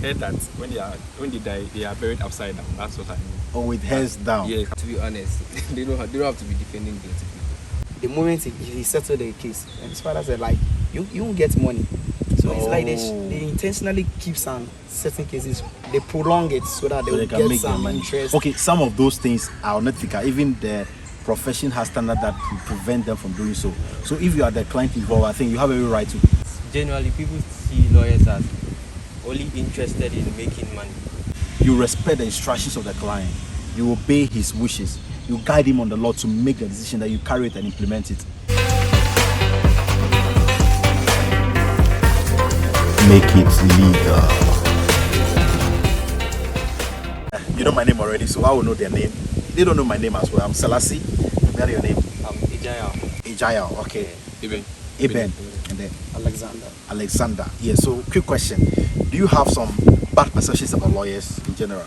heard that when they die, they are buried upside down. That's what I mean. Or with heads down? Yeah. To be honest, they don't have to be defending guilty people. The moment he settled the case, and his father said, like, you won't get money. So it's like they intentionally keep some certain cases, they prolong it so that they will can get make some money. interest. Okay, some of those things are unethical. Even the profession has standard that will prevent them from doing so. So if you are the client involved, I think you have every right to. Generally, people see lawyers as only interested in making money. You respect the instructions of the client. You obey his wishes. You guide him on the law to make the decision that you carry it and implement it. Make it legal. You know my name already, so I will know their name. They don't know my name as well. I'm Selassie. What is your name? I'm Ijaya. Ijaya, okay. Eben. And then Alexander. Yeah, so quick question. Do you have some bad perceptions about lawyers in general?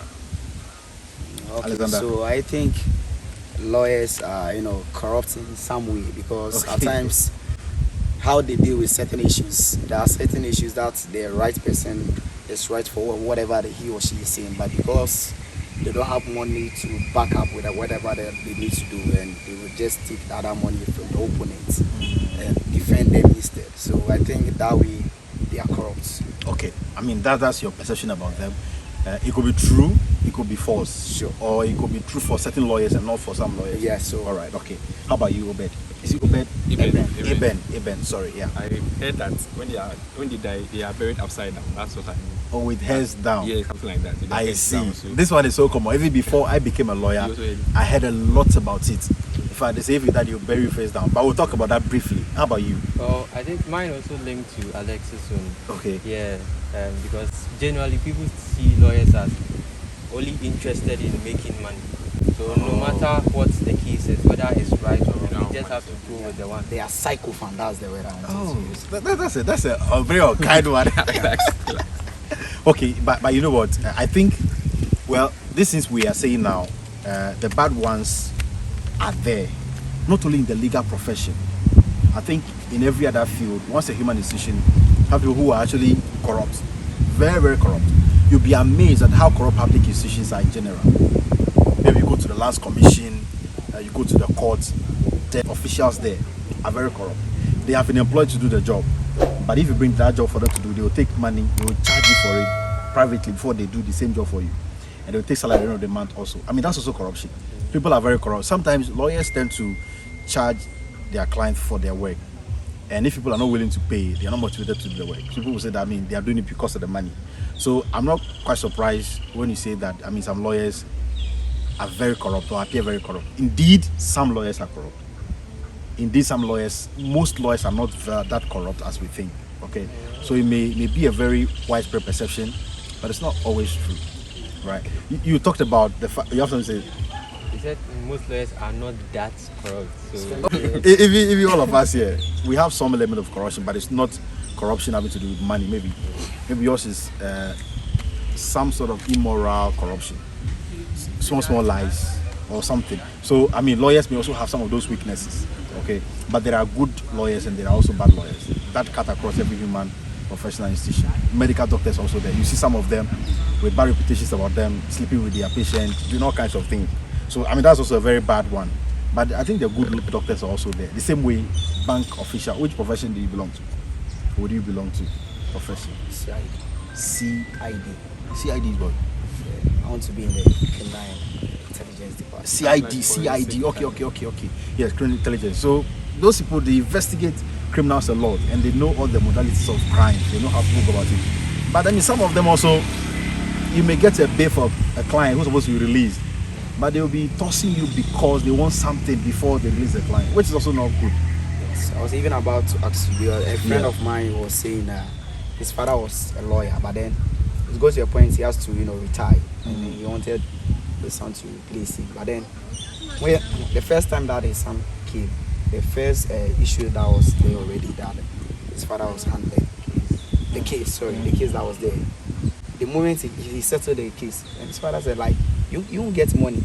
Okay, Alexander. so I think lawyers are, corrupt in some way because at times how they deal with certain issues, there are certain issues that the right person is right for whatever he or she is saying, but because they don't have money to back up with whatever they need to do, and they will just take the other money from the opponents and defend them instead. So I think that way they are corrupt. Okay, I mean that's your perception about them. It could be true, it could be false, Sure. or it could be true for certain lawyers and not for some lawyers. Yeah, so all right, okay. How about you, Obed? Is it Obed? Eben. Sorry, yeah. I heard that when they die, they are buried upside down. That's what I mean. Or with heads down. Yeah, something like that. I see. This one is so common. Even before I became a lawyer, I heard a lot about it. In fact, they say if you die, you bury your face down. But we'll talk about that briefly. How about you? Well, I think mine also linked to Alex's one. Okay. Yeah, because generally people see lawyers as only interested in making money. So no matter what the case is, whether it's right or wrong, you just have to go with the one. they are psychophant. That's the word I want to use. That's a very unkind one. Okay, but you know what? I think, well, these things we are saying now, the bad ones are there, not only in the legal profession. I think in every other field, once a human institution, have people who are actually corrupt, very, very corrupt. You'll be amazed at how corrupt public institutions are in general. Maybe you go to the Lands Commission, you go to the courts, the officials there are very corrupt. They have been employed to do the job. But if you bring that job for them to do, they will take money, they will charge you for it privately before they do the same job for you. And they will take salary at the end of the month also. I mean, that's also corruption. People are very corrupt. Sometimes lawyers tend to charge their clients for their work. And if people are not willing to pay, they are not motivated to do the work. People will say that, I mean, they are doing it because of the money. So I'm not quite surprised when you say that, I mean, some lawyers are very corrupt or appear very corrupt. Indeed, some lawyers are corrupt. Indeed, most lawyers are not that corrupt as we think. Okay, so it may be a very widespread perception, but it's not always true, right? You talked about the fact you have something to say. He said most lawyers are not that corrupt. So If all of us here, we have some element of corruption, but it's not corruption having to do with money. Maybe yours is some sort of immoral corruption, small lies or something. So I mean, lawyers may also have some of those weaknesses. Okay, but there are good lawyers and there are also bad lawyers. That cut across every human professional institution. Medical doctors also there. You see some of them with bad reputations about them, sleeping with their patients, doing all kinds of things. So I mean, that's also a very bad one. But I think the good doctors are also there. The same way, bank official. Which profession do you belong to? Who do you belong to? Profession. CID. CID is what? I want to be in the canine intelligence department. CID. Okay. Yes, criminal intelligence. So those people, they investigate criminals a lot and they know all the modalities of crime. They know how to go about it. But I mean, some of them also, you may get a bail for a client who's supposed to be released, but they will be tossing you because they want something before they release the client, which is also not good. Yes, I was even about to ask you. A friend of mine was saying his father was a lawyer, but then it goes to a point he has to, retire, and then he wanted his son to replace him. But then, the first time that his son came, the first issue that was there already, that his father was handling the case that was there. The moment he settled the case, and his father said, like, you won't get money.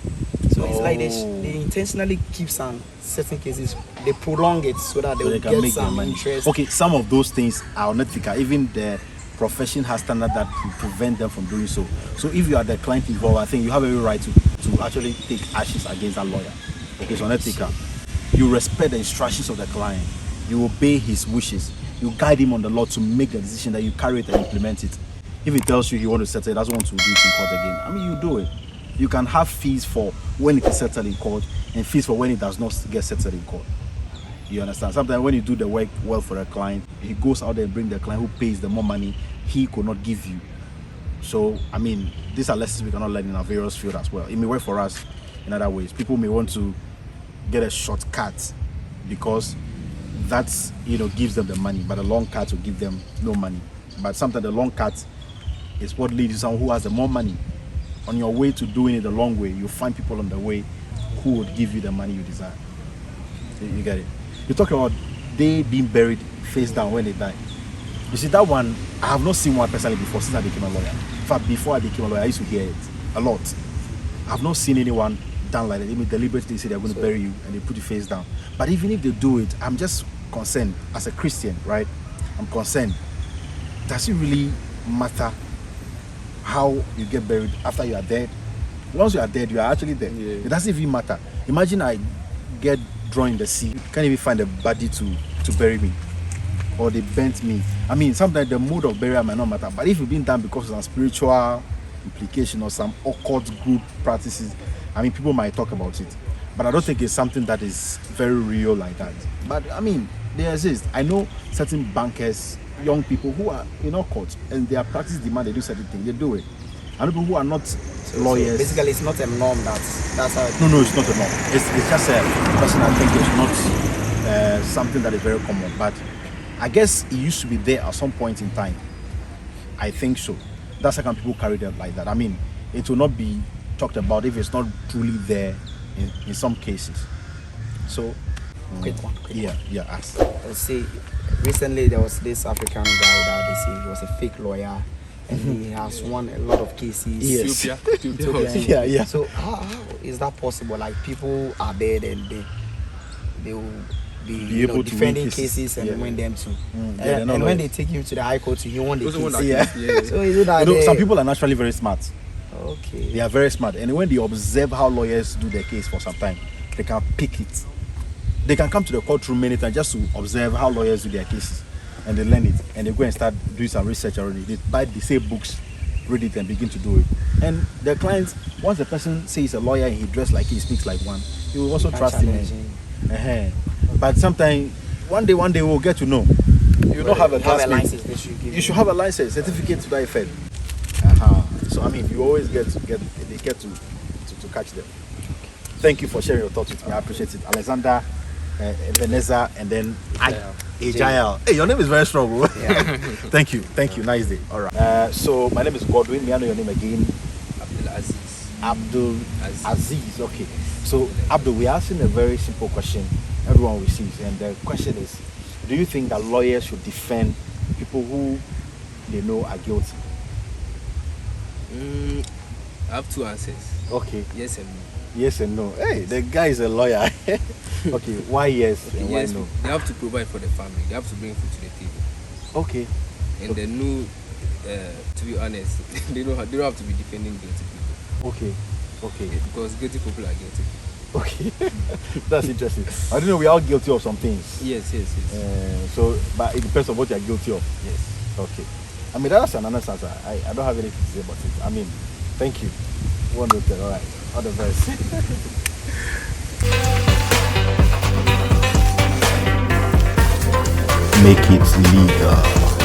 So it's like they intentionally keep some certain cases, they prolong it so that they will can get make some money. interest. Okay, some of those things are unethical. Even the profession has standard that will prevent them from doing so. So if you are the client involved, I think you have every right to actually take actions against that lawyer. Okay, so unethical. You respect the instructions of the client. You obey his wishes. You guide him on the law to make the decision that you carry it and implement it. If he tells you he wants to settle, he doesn't want to do it in court again, I mean, you do it. You can have fees for when it is settled in court and fees for when it does not get settled in court. You understand? Sometimes when you do the work well for a client, he goes out there and brings the client who pays the more money he could not give you. So, I mean, these are lessons we cannot learn in our various fields as well. It may work for us in other ways. People may want to get a shortcut because that's, gives them the money, but a long cut will give them no money. But sometimes the long cut is what leads to someone who has the more money. On your way to doing it the long way, you find people on the way who would give you the money you desire. You get it? You talk about they being buried face down when they die. You see, that one, I have not seen one personally before since I became a lawyer. In fact, before I became a lawyer, I used to hear it a lot. I have not seen anyone done like that. They may deliberately say they're going to bury you and they put you face down. But even if they do it, I'm just concerned as a Christian, right? I'm concerned. Does it really matter how you get buried after you are dead? Once you are dead, you are actually dead. Yeah. It doesn't even matter. Imagine I get drawn in the sea. You can't even find a body to bury me. Or they bent me. I mean, sometimes the mode of burial might not matter. But if it's been done because of some spiritual implication or some occult group practices, I mean, people might talk about it. But I don't think it's something that is very real like that. But I mean, they exist. I know certain bankers, young people who are in occult and their practice demand they do certain things, they do it. And people who are not lawyers. So basically, it's not a norm. That's how. No, it's not a norm. It's just a personal thing. It's not something that is very common. But I guess it used to be there at some point in time. I think so. That's how come people carry them like that. I mean, it will not be talked about if it's not truly there in some cases. So, Quick one. Yeah. Ask. Let's say recently there was this African guy that they say he was a fake lawyer and he has won a lot of cases. Yes. Ethiopia. Yeah. So how is that possible? Like people are dead and they will be able to defending win cases and yeah. win them too. And when they take him to the high court, he won the Also won case. that case, yeah. So is it that some people are naturally very smart. Okay. They are very smart, and when they observe how lawyers do their case for some time, they can pick it. They can come to the courtroom many times just to observe how lawyers do their cases, and they learn it, and they go and start doing some research already. They buy the same books, read it, and begin to do it. And the clients, once the person says he's a lawyer and he dressed like he speaks like one, you will also trust him. But sometimes, one day we'll get to know. You don't have a license. You should have a license, certificate to that effect. So I mean, you always get to catch them. Thank you for sharing your thoughts with me. I appreciate it. Alexander, Vanessa, and then Ajael. Hey, your name is very strong, bro. Yeah. Thank you. Nice day. All right. So my name is Godwin. May I know your name again? Abdul Aziz. Okay. So Abdul, we're asking a very simple question everyone receives, and the question is, do you think that lawyers should defend people who they know are guilty? I have two answers. Okay. Yes and no. Yes and no. Hey, the guy is a lawyer. Okay, why yes and why yes, no? they have to provide for the family. They have to bring food to the table. Okay. And they know, to be honest, they don't have to be defending guilty people. Okay. Yeah, because guilty people are guilty. Okay. That's interesting. I don't know, we are all guilty of some things. Yes. But it depends on what you are guilty of. Yes. Okay. I mean, that's an honest answer. I don't have anything to say about it. I mean, thank you. Wonderful. All right. All the best. Make it legal.